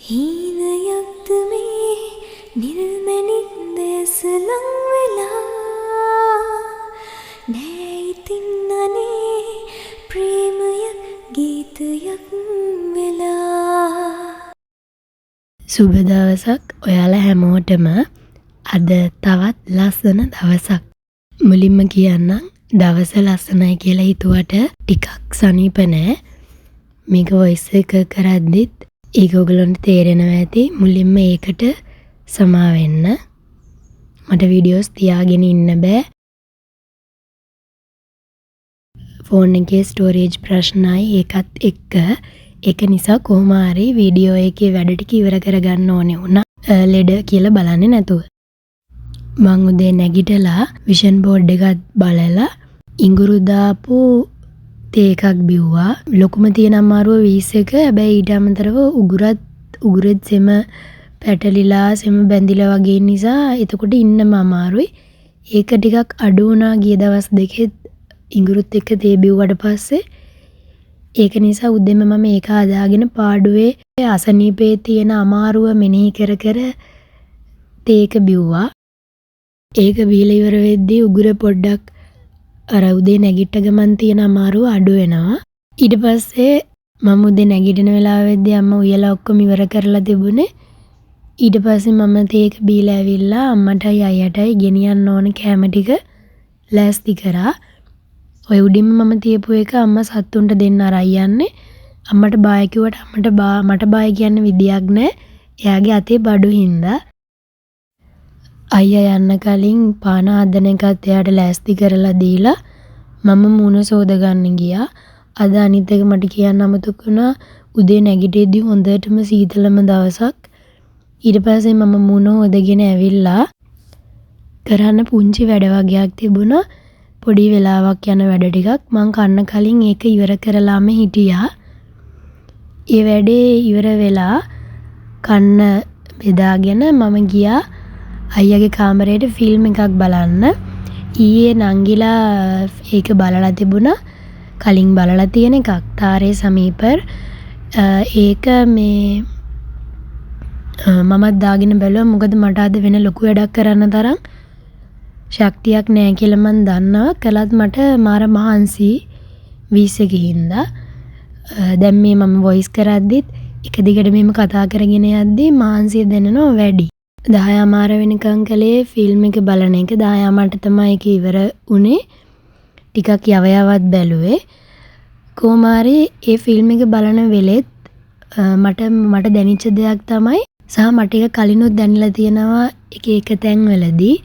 හීනයක්ද මේ නිර්මැණික් දැසලං වෙලා නෑ ඉතින් අනේ ප්‍රේමයක් ගීතයක් වෙලා. සුබ දවසක් ඔයාලා හැමෝටම. අද තවත් ලස්සන දවසක්. මුලින්ම කියන්නම් දවස ලස්සනයි කියලා හිතුවට ටිකක් සනීප නෑ. මේක වොයිස් එක කරද්දිත් ඒක ඔයගලන්ට තේරෙනවා ඇති. මුලින්ම ඒකට සමා වෙන්න. මට වීඩියෝස් තියාගෙන ඉන්න බෑ. ෆෝන් එකේ ස්ටෝරේජ් ප්‍රශ්නයි ඒකත් එක්ක. ඒක නිසා කොහොම හරි වීඩියෝ එකේ වැඩ ටික ඉවර කරගන්න ඕනේ වුණා. ලෙඩ කියලා බලන්නේ නැතුව. මං උදේ නැගිටලා විෂන් බෝඩ් එකත් බලලා ඉඟුරු දාපු තේ එකක් බිව්වා. ලොකුම තියෙන අමාරුව 21. හැබැයි ඊට අමතරව උගුරෙත් සෙම පැටලිලා සෙම බැඳිලා වගේ නිසා එතකොට ඉන්නම අමාරුයි. ඒක ටිකක් අඩු වුණා ගිය දවස් දෙකෙත් ඉඟුරුත් එක්ක තේ බිව්වට පස්සේ. ඒක නිසා උදේම මම ඒක හදාගෙන පාඩුවේ අසනීපේ තියෙන අමාරුව මෙනෙහි කර කර තේ එක බිව්වා. ඒක බීලා ඉවර වෙද්දී උගුර පොඩ්ඩක් අර උදේ නැගිට ගමන් තියෙන අමාරුව අඩු වෙනවා. ඊට පස්සේ මම උදේ නැගිටින වෙලාවෙදී අම්මා උයලා ඔක්කොම ඉවර කරලා තිබුණේ. ඊට පස්සේ මම තේක බීලා ඇවිල්ලා අම්මටයි අයියටයි ගෙනියන්න ඕන කැම ටික ලෑස්ති කරා. ඔය උඩින්ම මම තියපු එක අම්මා සත්තුන්ට දෙන්න අරයි යන්නේ. අම්මට බාය කිව්වට මට බාය කියන්න විදියක් නැහැ. එයාගේ අතේ බඩු හින්දා. අයියා යන්න කලින් පාන හදන එකත් එයාට ලෑස්ති කරලා දීලා මම මූණ සෝද ගන්න ගියා. අද අනිත් එක මට කියන්න අමතක වුණා. උදේ නැගිටෙද්දි හොඳටම සීතලම දවසක්. ඊට පස්සේ මම මූණ හොදගෙන ඇවිල්ලා කරන්න පුංචි වැඩ වගේක් තිබුණා. පොඩි වෙලාවක් යන වැඩ ටිකක් මං කන්න කලින් ඒක ඉවර කරලාම හිටියා. ඒ වැඩේ ඉවර වෙලා කන්න බෙදාගෙන මම ගියා අයියාගේ කාමරේට ෆිල්ම් එකක් බලන්න. ඊයේ නංගිලා ඒක බලලා තිබුණා. කලින් බලලා තියෙන එකක් තාරේ සමීපර්. ඒක මේ මමත් දාගෙන බැලුවා. මොකද මට අද වෙන ලොකු වැඩක් කරන්න තරම් ශක්තියක් නැහැ කියලා මන් දන්නවා. කළත් මට මාර මහන්සි 20 ගිහින්දා. දැන් මේ මම වොයිස් කරද්දිත් එක දිගට මෙහෙම කතා කරගෙන යද්දි මහන්සිය දැනෙනවා වැඩි. 10:00 වෙනකන් කලේ ෆිල්ම් එක බලන එක. 10:00 තමයි ඒක ඉවර උනේ. ටිකක් යවයවත් බැලුවේ. කොහොම හරි ඒ ෆිල්ම් එක බලන වෙලෙත් මට දැනෙච්ච දෙයක් තමයි සහ මට ඒක කලිනුත් දැනලා තියෙනවා එක තැන්වලදී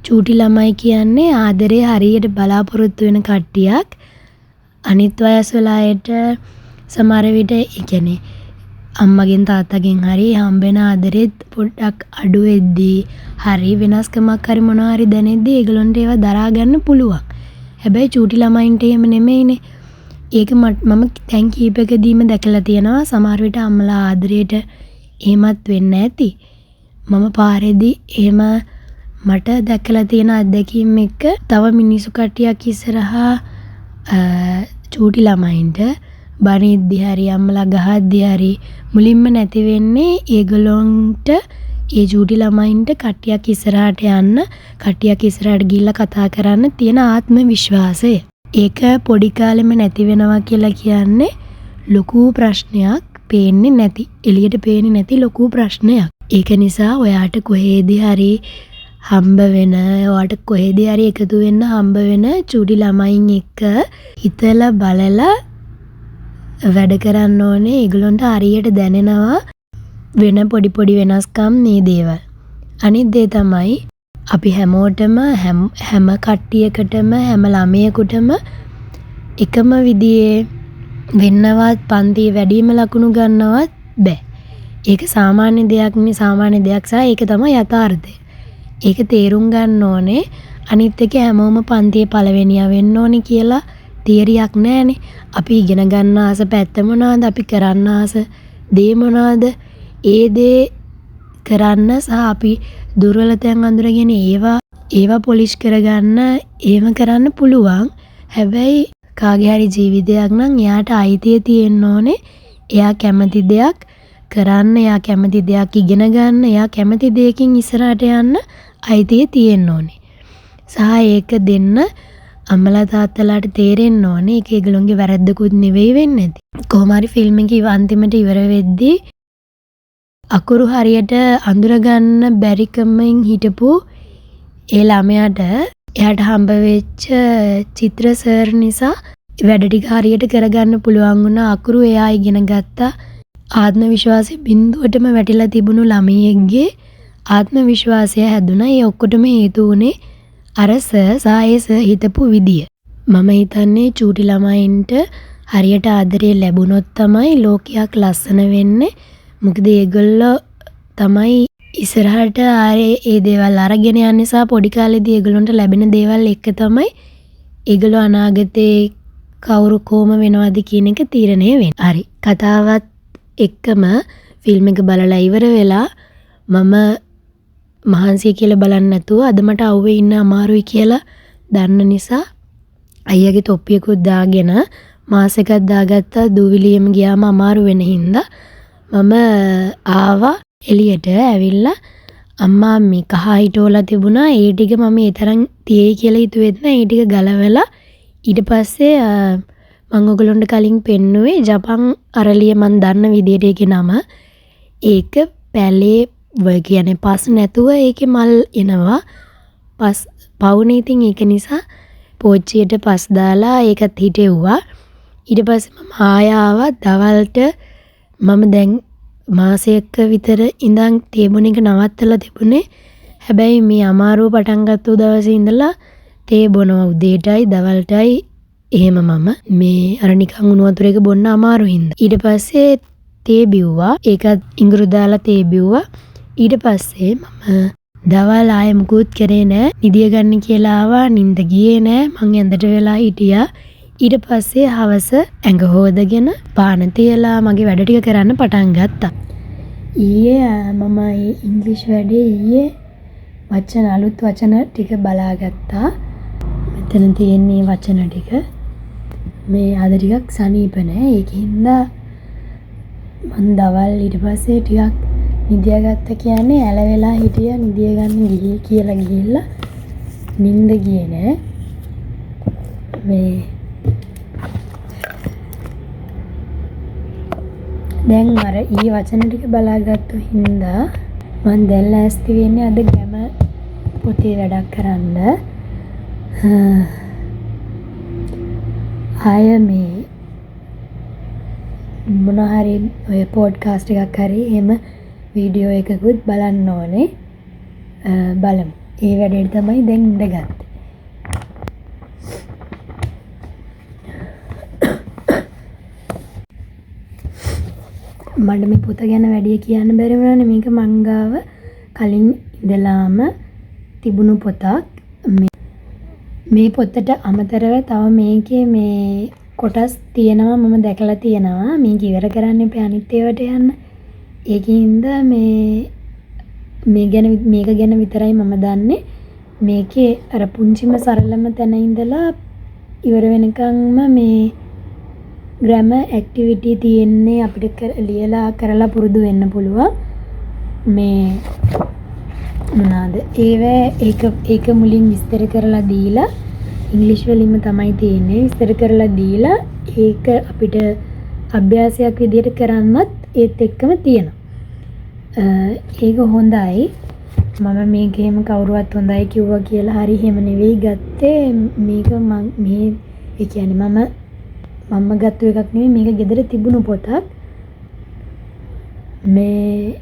චූටි ළමයි කියන්නේ ආදරේ හරියට බලාපොරොත්තු වෙන කට්ටියක්. අනිත් වයස්වල අයට සමහර විට ඒ කියන්නේ අම්මගෙන් තාත්තගෙන් හරි හම්බෙන ආදරෙත් පොඩ්ඩක් අඩු වෙද්දී හරි වෙනස්කමක් හරි මොනවා හරි දැනෙද්දී ඒගොල්ලන්ට ඒවා දරා ගන්න පුළුවන්. හැබැයි චූටි ළමයින්ට එහෙම නෙමෙයිනේ. ඒක මම දැන් කීපකදීම දැකලා තියෙනවා. සමහර විට අම්මලා ආදරයට එහෙමත් වෙන්න ඇති. මම පාරේදී එහෙම මට දැකලා තියෙන අත්දැකීම් එක්ක තව මිනිස්සු කට්ටියක් ඉස්සරහා චූටි ළමයින්ට බනිද්දි හරි අම්මලා ගහද්දි හරි මුලින්ම නැති වෙන්නේ ඒගොල්ලන්ට ඒ චූටි ළමයින්ට කට්ටියක් ඉස්සරහට යන්න කට්ටියක් ඉස්සරහට ගිහිල්ලා කතා කරන්න තියෙන ආත්ම විශ්වාසය. ඒක පොඩි කාලෙම නැති වෙනවා කියලා කියන්නේ ලොකු ප්‍රශ්නයක්. පේන්නේ නැති එළියට පේන්නේ නැති ලොකු ප්‍රශ්නයක්. ඒක නිසා ඔයාට කොහේදී හරි හම්බ වෙන ඔයාට කොහේදී හරි එකතු වෙන්න හම්බ වෙන චූටි ළමයින් එක්ක හිතලා බලලා වැඩ කරන්න ඕනේ. ඒගොල්ලන්ට හරියට දැනෙනවා වෙන පොඩි වෙනස්කම් මේ දේවල්. අනිත් දේ තමයි අපි හැමෝටම හැම කට්ටියකටම හැම ළමයෙකුටම එකම විදිහේ වෙන්නවත් පන්තියේ වැඩිම ලකුණු ගන්නවත් බෑ. ඒක සාමාන්‍ය දෙයක් නේ. සාමාන්‍ය දෙයක් සහ ඒක තමයි යථාර්ථය. ඒක තේරුම් ගන්න ඕනේ. අනිත් එක හැමෝම පන්තියේ පළවෙනියා වෙන්න ඕනේ කියලා තියරියක් නැහැනේ. අපි ඉගෙන ගන්න ආස පැත්ත මොනවාද? අපි කරන්න ආස දේ මොනවාද? ඒ දේ කරන්න සහ අපි දුර්වලතයන් අඳුරගෙන ඒවා පොලිෂ් කරගන්න එහෙම කරන්න පුළුවන්. හැබැයි කාගේ හරි ජීවිතයක් නම් එයාට අයිතිය තියෙන්න ඕනේ. එයා කැමති දෙයක් කරන්න, එයා කැමති දෙයක් ඉගෙන ගන්න, එයා කැමති දෙයකින් ඉස්සරහට යන්න අයිතිය තියෙන්න ඕනේ. සහ ඒක දෙන්න අම්මලා තාත්තලාට තේරෙන්න ඕනේ. ඒක ඒගොල්ලොන්ගේ වැරද්දකුත් නෙවෙයි වෙන්නේ. කොහොම හරි ෆිල්ම් එක අන්තිමට ඉවර වෙද්දී අකුරු හරියට අඳුරගන්න බැරිකමෙන් හිටපු ඒ ළමයාට එයාට හම්බ වෙච්ච චිත්‍ර සර් නිසා වැඩ ටික හරියට කරගන්න පුළුවන් වුණා. අකුරු එයා ඉගෙන ගත්තා. ආත්ම විශ්වාසය බිඳුවටම වැටිලා තිබුණු ළමයෙක්ගේ ආත්ම විශ්වාසය හැදුනා. ඒ ඔක්කොටම හේතු වුණේ අර සර් හිතපු විදිය. මම හිතන්නේ චූටි ළමයින්ට හරියට ආදරේ ලැබුණොත් තමයි ලෝකයක් ලස්සන වෙන්නේ. මොකද ඒගොල්ලෝ තමයි ඉස්සරහට ඒ දේවල් අරගෙන යන නිසා පොඩි කාලේදී ඒගොල්ලන්ට ලැබෙන දේවල් එක තමයි ඒගොල්ලෝ අනාගතේ කවුරු කොහොම වෙනවද කියන එක තීරණය වෙන්නේ. හරි. කතාවත් එක්කම ෆිල්ම් එක බලලා ඉවර වෙලා මම මහන්සිය කියලා බලන්නේ නැතුව අද මට අවුවේ ඉන්න අමාරුයි කියලා දන්න නිසා අයියාගේ තොප්පියකුත් දාගෙන මාස් එකක් දාගත්තා. දූවිලියෙම ගියාම අමාරු වෙන හින්දා මම ආවා එළියට. ඇවිල්ලා අම්මා මේ කහ හිටවලා තිබුණා. ඒ ටික මම ඒ තරම් තියේයි කියලා හිතුවෙත් නෑ. ඒ ටික ගලවලා ඊට පස්සේ මම ඔයගොල්ලන්ට කලින් පෙන්නුවේ ජපන් අරලිය මන් දන්න විදියට ඒකේ නම. ඒක පැලේ කියන්නේ පස් නැතුව ඒකේ මල් එනවා. පවුනේ. ඉතින් ඒක නිසා පෝච්චියට පස් දාලා ඒකත් හිටෙව්වා. ඊට පස්සේ මම ආවා. දවල්ට මම දැන් මාසයක විතර ඉඳන් තේබුණ එක නවත්තලා තිබුණේ. හැබැයි මේ අමාරුව පටන් ගත්ත දවසේ ඉඳලා තේ බොනවා උදේටයි දවල්ටයි එහෙම මම මේ අර නිකන් උණු වතුර එක බොන්න අමාරු හින්දා. ඊට පස්සේ තේ බිව්වා. ඒකත් ඉඟුරු දාලා තේ බිව්වා. ඊට පස්සේ මම දවල් ආයෙ මුකුත් කරේ නෑ. නිදිය ගන්න කියලා ආවා. නිින්ද ගියේ නෑ. මං ඇඳට වෙලා හිටියා. ඊට පස්සේ හවස ඇඟ හොදගෙන පාන තියලා මගේ වැඩ ටික කරන්න පටන් ගත්තා. ඊයේ මම ඉංග්‍රීසි වැඩේ වචන අලුත් වචන ටික බලාගත්තා. මෙතන තියෙන්නේ වචන ටික. මේ අද ටිකක් සනීප නෑ. ඒකින්ද මං දවල් ඊට පස්සේ ටිකක් නිදිය ගත්ත කියන්නේ ඇල වෙලා හිටියා. නිදිය ගන්න ගිහී කියලා ගිහිල්ලා නිින්ද ගියේ නෑ. මේ දැන් අර ඊ වචන ටික බලාගත්තු හින්දා මම දැන් ලෑස්ති වෙන්නේ අද ගැම පොතේ වැඩක් කරන්න. ආය මේ මොන හරි ඔය පොඩ්කාස්ට් එකක් හරි එහෙම වීඩියෝ එකකුත් බලන්න ඕනේ. බලමු. ඒ වැඩේට තමයි දැන් ඉඳගත්තේ. මට මේ පොත ගැන වැඩි කියන්න බැරි වුණානේ. මේක මං ගාව කලින් ඉඳලාම තිබුණු පොතක්. මේ පොතට අමතරව තව මේකේ මේ කොටස් තියෙනවා. මම දැකලා තියෙනවා. මේක ඉවර කරන්න එපා අනිත් ඒවාට යන්න. ඒකින්ද මේක ගැන විතරයි මම දන්නේ. මේකේ අර පුංචිම සරලම තැන ඉඳලා ඉවර වෙනකන්ම මේ ග්‍රැම ඇක්ටිවිටි තියෙන්නේ. අපිට ලියලා කරලා පුරුදු වෙන්න පුළුවන්. මේ මොනවාද ඒක මුලින් විස්තර කරලා දීලා ඉංග්‍රීසි වලින්ම තමයි තියෙන්නේ. විස්තර කරලා දීලා ඒක අපිට අභ්‍යාසයක් විදියට කරන්නත් ඒත් එක්කම තියෙනවා. ඒක හොඳයි. මම මේකේම කවුරුවත් හොඳයි කිව්වා කියලා හරි එහෙම නෙවෙයි ගත්තේ. මේක මේ ඒ කියන්නේ මම ගත්ත එකක් නෙවෙයි. මේක ගෙදර තිබුණු පොතක්. මේ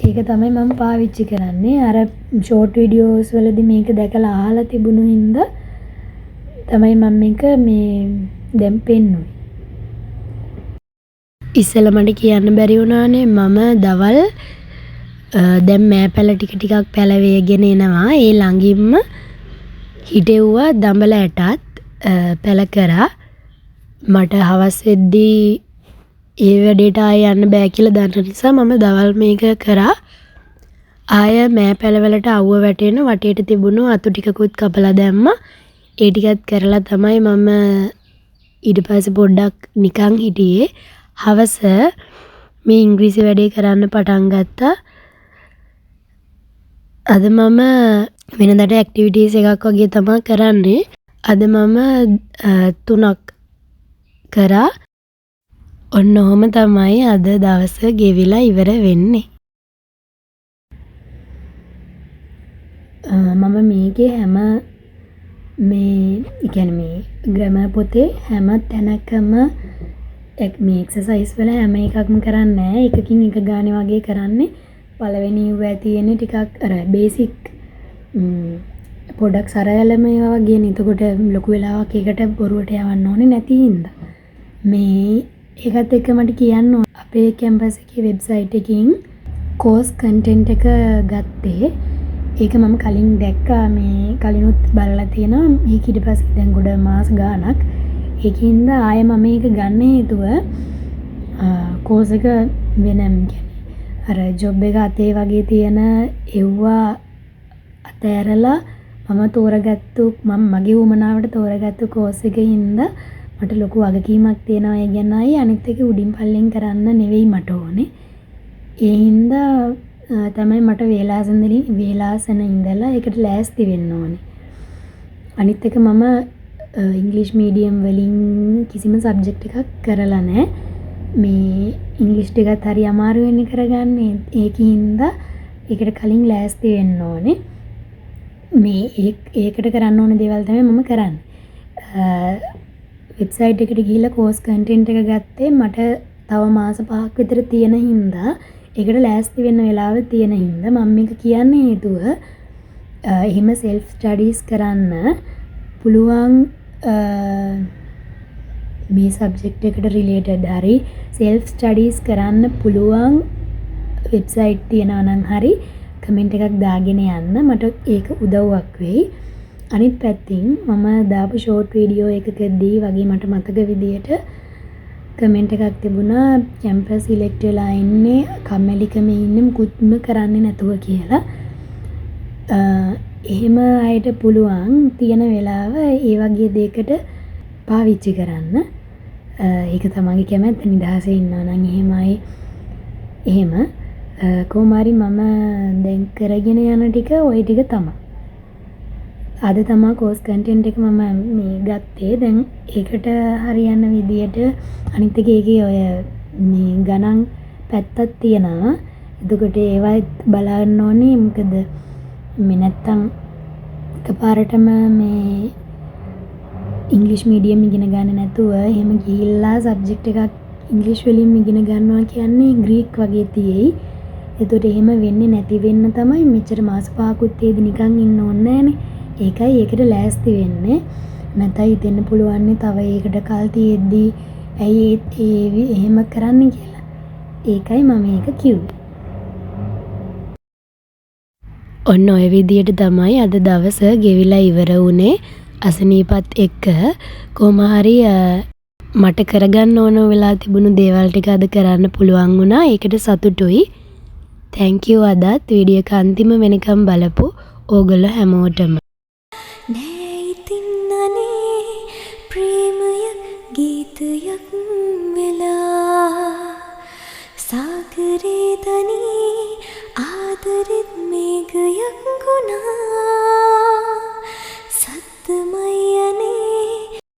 ඒක තමයි මම පාවිච්චි කරන්නේ. අර ෂෝට් වීඩියෝස් වලදී මේක දැකලා අහලා තිබුණු හින්දා තමයි මම මේක මේ දැන් පෙන්නුවේ. ඉස්සෙල්ලා මට කියන්න බැරි වුණානේ. මම දවල් දැන් මෑ පැල ටිකක් පැලවේගෙන එනවා. ඒ ළඟින්ම හිටෙව්වා දඹල ඇටත් පැල කරා. මට හවස් වෙද්දී ඒ වැඩේට ආය යන්න බෑ කියලා දන්න නිසා මම දවල් මේක කරා. ආය මෑ පැලවලට අවුව වැටෙන වටේට තිබුණු අතු ටිකකුත් කපලා දැම්මා. ඒ ටිකත් කරලා තමයි මම ඊට පස්සේ පොඩ්ඩක් නිකන් හිටියේ. හවස මේ ඉංග්‍රීසි වැඩේ කරන්න පටන් ගත්තා. අද මම වෙනදට ඇක්ටිවිටීස් එකක් වගේ තමයි කරන්නේ. අද මම 3ක් කරා. ඔන්න ඔහොම තමයි අද දවස ගෙවිලා ඉවර වෙන්නේ. මම මේකේ හැම මේ ග්‍රැමර් පොතේ හැම තැනකම මේ එක්සර්සයිස් වල හැම එකක්ම කරන්නේ නැහැ. එකකින් එක ගානේ වගේ කරන්නේ. පළවෙනි ඉවුවේ තියෙන ටිකක් අර බේසික් පොඩක් සරලම ඒවා වගේනේ. එතකොට ලොකු වෙලාවක් ඒකට බොරුවට යවන්න ඕනේ නැති හින්දා. මේ ඒකත් එක්ක මට කියන්න අපේ කැම්පස් එකේ වෙබ්සයිට් එකකින් කෝස් කන්ටෙන්ට් එක ගත්තේ. ඒක මම කලින් දැක්කා මේ කලිනුත් බලලා තියෙනවා. මේක ඊට පස්සේ දැන් ගොඩ මාස ගාණක් ඒකින්ද ආයෙ මම මේක ගන්න හේතුව කෝස් එක වෙනම කියන්නේ අර ජොබ් එක අතේ වගේ තියෙන එව්වා අතෑරලා මම තෝරගත්තු මගේ උමනාවට තෝරගත්තු කෝස් එකකින්ද මට ලොකු වගකීමක් තියෙනවා. ඒ ගැනයි අනිත් එක උඩින් පල්ලෙන් කරන්න නෙවෙයි මට ඕනේ. ඒ හින්දා තමයි මට වේලාසන ඉඳලා ඒකට ලෑස්ති වෙන්න ඕනේ. අනිත් එක මම ඉංග්‍රීසි මීඩියම් වලින් කිසිම සබ්ජෙක්ට් එකක් කරලා නැහැ. මේ ඉංග්‍රීසි ටිකත් හරි අමාරු වෙන්නේ කරගන්නේ. ඒකින්ද ඒකට කලින් ලෑස්ති වෙන්න ඕනේ. මේ ඒකට කරන්න ඕන දේවල් තමයි මම කරන්නේ. වෙබ්සයිට් එකට ගිහිල්ලා කෝස් කන්ටෙන්ට් එක ගත්තේ මට තව මාස 5ක් විතර තියෙන හින්දා ඒකට ලෑස්ති වෙන්න වෙලාව තියෙන හින්දා මම මේක කියන්නේ හේතුව එහෙම self studies කරන්න පුළුවන් මේ subject එකට related හරි self studies කරන්න පුළුවන් වෙබ්සයිට් තියෙනවා නම් හරි කමෙන්ට් එකක් දාගෙන යන්න මට ඒක උදව්වක් වෙයි. අනිත් පැත්තෙන් මම දාපු ෂෝට් වීඩියෝ එකකදී වගේ මට මතක විදියට කමෙන්ට් එකක් තිබුණා කැම්පස් සිලෙක්ට් වෙලා ඉන්නේ කම්මැලිකම ඉන්නේ මුකුත්ම කරන්නේ නැතුව කියලා. එහෙම අයට පුළුවන් තියෙන වෙලාව ඒ වගේ දෙයකට පාවිච්චි කරන්න. ඒක තමයි කැමැත්ත නිදහසේ ඉන්නවා නම් එහෙමයි. එහෙම කොහොමාරි මම දැන් කරගෙන යන ටික ওই ටික තමයි. අද තමයි කෝස් කන්ටෙන්ට් එක මම මේ ගත්තේ. දැන් ඒකට හරියන විදියට අනිත් එක ඒකේ ඔය මේ ගණන් පැත්තක් තියෙනවා. එතකොට ඒවත් බලන්න ඕනේ. මොකද මේ නැත්තම් එකපාරටම මේ ඉංග්‍රීසි මීඩියම් ඉගෙන ගන්න නැතුව එහෙම ගිහිල්ලා සබ්ජෙක්ට් එකක් ඉංග්‍රීසි වලින් ඉගෙන ගන්නවා කියන්නේ ග්‍රීක් වගේ තියෙයි. එතකොට එහෙම වෙන්නේ නැති වෙන්න තමයි මෙච්චර මාස 5කුත් ඒදි නිකන් ඉන්න ඕනේ නැහනේ. ඒකයි ඒකට ලෑස්ති වෙන්නේ. නැතයි හිතෙන්න පුළුවන් තව ඒකට කල් තියෙද්දි ඇයි එහෙම කරන්නේ කියලා. ඒකයි මම මේක කිව්වේ. ඔන්න ඔය විදියට තමයි අද දවස ගෙවිලා ඉවර වුණේ. අසනීපත් එක්ක කොහොම හරි මට කරගන්න ඕන වෙලා තිබුණු දේවල් ටික අද කරන්න පුළුවන් වුණා. ඒකට සතුටුයි. thank you අදත් වීඩියෝ එක අන්තිම වෙනකම් බලපු ඕගොල්ලෝ හැමෝටම.